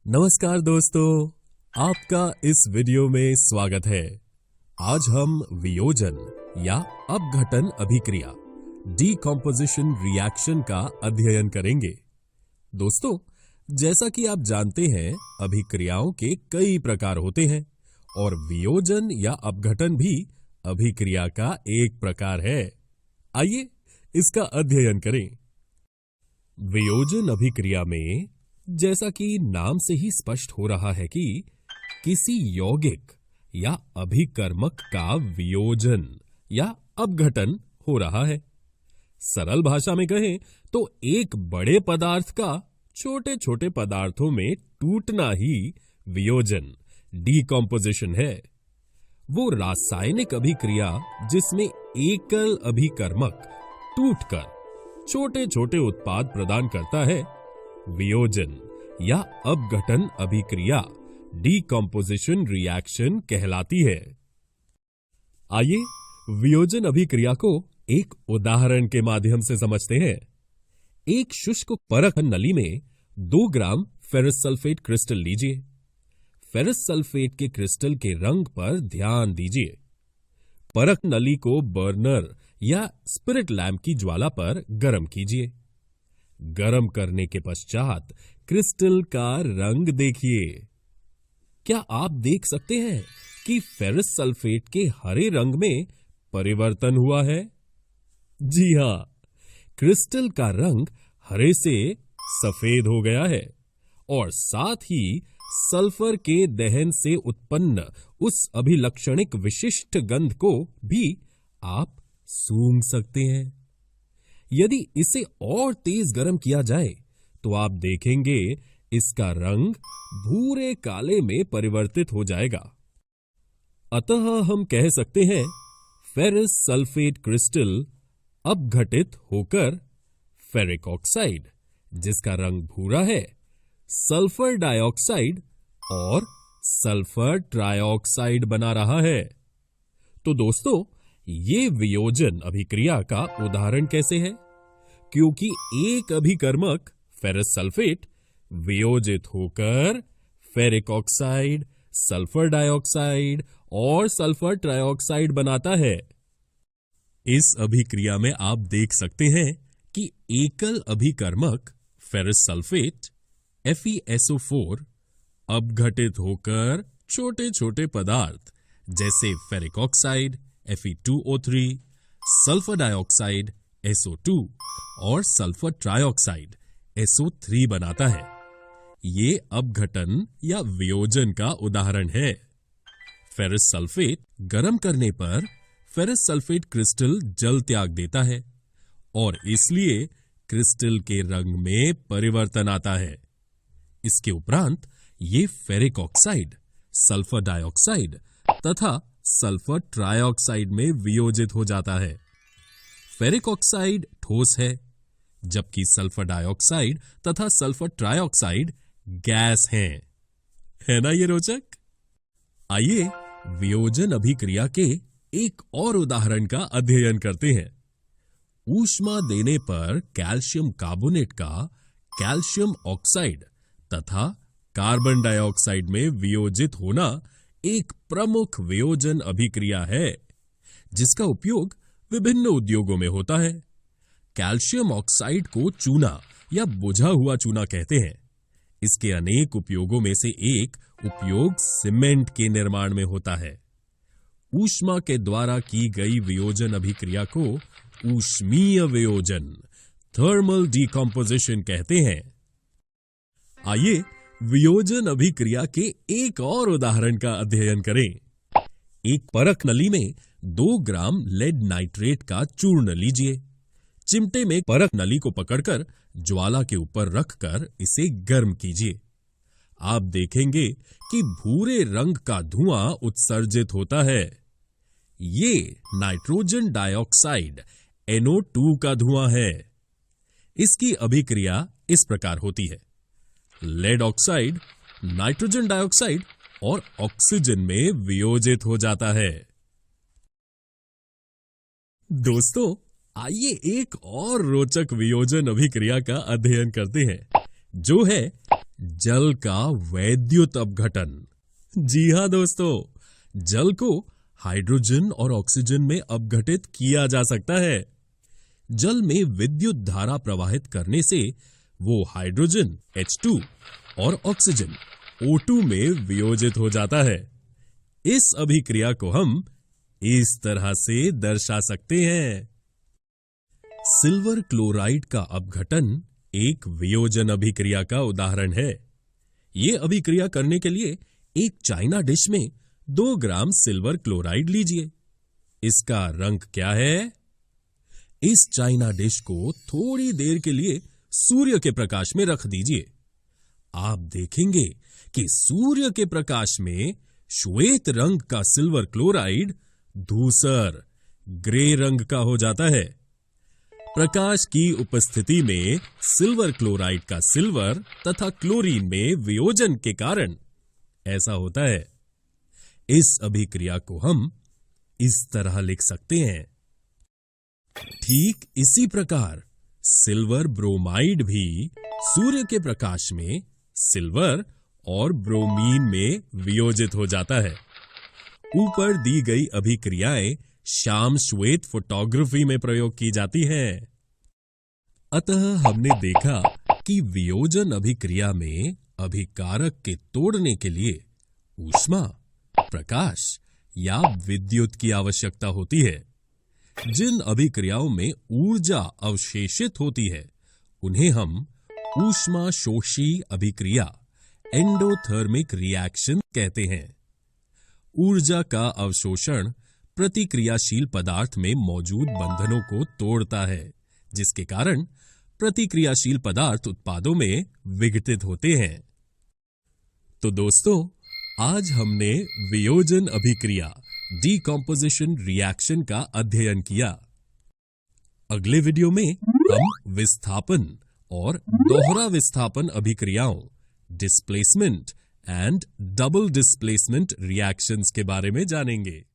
नमस्कार दोस्तों, आपका इस वीडियो में स्वागत है। आज हम वियोजन या अपघटन अभिक्रिया डीकम्पोजिशन रिएक्शन का अध्ययन करेंगे। दोस्तों, जैसा कि आप जानते हैं, अभिक्रियाओं के कई प्रकार होते हैं और वियोजन या अपघटन भी अभिक्रिया का एक प्रकार है। आइए इसका अध्ययन करें। वियोजन अभिक्रिया में, जैसा कि नाम से ही स्पष्ट हो रहा है कि किसी यौगिक या अभिकर्मक का वियोजन या अपघटन हो रहा है। सरल भाषा में कहें तो एक बड़े पदार्थ का छोटे छोटे पदार्थों में टूटना ही वियोजन डीकम्पोजिशन है। वो रासायनिक अभिक्रिया जिसमें एकल अभिकर्मक टूटकर छोटे छोटे उत्पाद प्रदान करता है, वियोजन या अपघटन अभिक्रिया डीकम्पोजिशन रिएक्शन कहलाती है। आइए वियोजन अभिक्रिया को एक उदाहरण के माध्यम से समझते हैं। एक शुष्क परख नली में 2 ग्राम फेरस सल्फेट क्रिस्टल लीजिए। फेरस सल्फेट के क्रिस्टल के रंग पर ध्यान दीजिए। परख नली को बर्नर या स्पिरिट लैंप की ज्वाला पर गर्म कीजिए। गर्म करने के पश्चात क्रिस्टल का रंग देखिए। क्या आप देख सकते हैं कि फेरस सल्फेट के हरे रंग में परिवर्तन हुआ है? जी हां, क्रिस्टल का रंग हरे से सफेद हो गया है और साथ ही सल्फर के दहन से उत्पन्न उस अभिलक्षणिक विशिष्ट गंध को भी आप सूंघ सकते हैं। यदि इसे और तेज गर्म किया जाए तो आप देखेंगे इसका रंग भूरे काले में परिवर्तित हो जाएगा। अतः हम कह सकते हैं फेरस सल्फेट क्रिस्टल अपघटित होकर फेरिक ऑक्साइड, जिसका रंग भूरा है, सल्फर डाइऑक्साइड और सल्फर ट्राइऑक्साइड बना रहा है। तो दोस्तों, ये वियोजन अभिक्रिया का उदाहरण कैसे है? क्योंकि एक अभिकर्मक फेरस सल्फेट वियोजित होकर फेरिक ऑक्साइड, सल्फर डाइऑक्साइड और सल्फर ट्राइऑक्साइड बनाता है। इस अभिक्रिया में आप देख सकते हैं कि एकल अभिकर्मक फेरस सल्फेट FeSO4 अपघटित होकर छोटे छोटे पदार्थ जैसे ferric oxide Fe2O3, sulphur dioxide SO2 और सल्फर ट्राइऑक्साइड SO3 बनाता है। ये अपघटन या वियोजन का उदाहरण है। फेरस सल्फेट गर्म करने पर फेरस सल्फेट क्रिस्टल जल त्याग देता है और इसलिए क्रिस्टल के रंग में परिवर्तन आता है। इसके उपरांत ये फेरिक ऑक्साइड, सल्फर डाइऑक्साइड तथा सल्फर ट्राइऑक्साइड में वियोजित हो जाता है। फेरिक ऑक्साइड ठोस है, जबकि सल्फर डाइऑक्साइड तथा सल्फर ट्राइऑक्साइड गैस हैं। है ना ये रोचक? आइए वियोजन अभिक्रिया के एक और उदाहरण का अध्ययन करते हैं। ऊष्मा देने पर कैल्शियम कार्बोनेट का कैल्शियम ऑक्साइड तथा कार्बन डाइऑक्साइड में वियोजित होना एक प्रमुख वियोजन अभिक्रिया है, जिसका उपयोग विभिन्न उद्योगों में होता है। कैल्शियम ऑक्साइड को चूना या बुझा हुआ चूना कहते हैं। इसके अनेक उपयोगों में से एक उपयोग सीमेंट के निर्माण में होता है। ऊष्मा के द्वारा की गई वियोजन अभिक्रिया को ऊष्मीय वियोजन, थर्मल डीकम्पोजिशन कहते हैं। आइए वियोजन अभिक्रिया के एक और उदाहरण का अध्ययन करें। एक परख नली में 2 ग्राम लेड नाइट्रेट का चूर्ण लीजिए। चिमटे में परख नली को पकड़कर ज्वाला के ऊपर रखकर इसे गर्म कीजिए। आप देखेंगे कि भूरे रंग का धुआं उत्सर्जित होता है। ये नाइट्रोजन डाइऑक्साइड NO2 का धुआं है। इसकी अभिक्रिया इस प्रकार होती है। लेड ऑक्साइड नाइट्रोजन डाइऑक्साइड और ऑक्सीजन में वियोजित हो जाता है। दोस्तों, आइए एक और रोचक वियोजन अभिक्रिया का अध्ययन करते हैं, जो है जल का वैद्युत अपघटन। जी हां दोस्तों, जल को हाइड्रोजन और ऑक्सीजन में अपघटित किया जा सकता है। जल में विद्युत धारा प्रवाहित करने से वो हाइड्रोजन H2 और ऑक्सीजन O2 में वियोजित हो जाता है। इस अभिक्रिया को हम इस तरह से दर्शा सकते हैं। सिल्वर क्लोराइड का अपघटन एक वियोजन अभिक्रिया का उदाहरण है। यह अभिक्रिया करने के लिए एक चाइना डिश में 2 ग्राम सिल्वर क्लोराइड लीजिए। इसका रंग क्या है? इस चाइना डिश को थोड़ी देर के लिए सूर्य के प्रकाश में रख दीजिए। आप देखेंगे कि सूर्य के प्रकाश में श्वेत रंग का सिल्वर क्लोराइड धूसर ग्रे रंग का हो जाता है। प्रकाश की उपस्थिति में सिल्वर क्लोराइड का सिल्वर तथा क्लोरीन में वियोजन के कारण ऐसा होता है। इस अभिक्रिया को हम इस तरह लिख सकते हैं। ठीक इसी प्रकार सिल्वर ब्रोमाइड भी सूर्य के प्रकाश में सिल्वर और ब्रोमीन में वियोजित हो जाता है। ऊपर दी गई अभिक्रियाएं श्याम श्वेत फोटोग्राफी में प्रयोग की जाती हैं। अतः हमने देखा कि वियोजन अभिक्रिया में अभिकारक के तोड़ने के लिए ऊष्मा, प्रकाश या विद्युत की आवश्यकता होती है। जिन अभिक्रियाओं में ऊर्जा अवशेषित होती है उन्हें हम ऊष्मा शोषी अभिक्रिया एंडोथर्मिक रिएक्शन कहते हैं। ऊर्जा का अवशोषण प्रतिक्रियाशील पदार्थ में मौजूद बंधनों को तोड़ता है, जिसके कारण प्रतिक्रियाशील पदार्थ उत्पादों में विघटित होते हैं। तो दोस्तों, आज हमने वियोजन अभिक्रिया डीकंपोजिशन रिएक्शन का अध्ययन किया। अगले वीडियो में हम विस्थापन और दोहरा विस्थापन अभिक्रियाओं displacement and double displacement reactions के बारे में जानेंगे।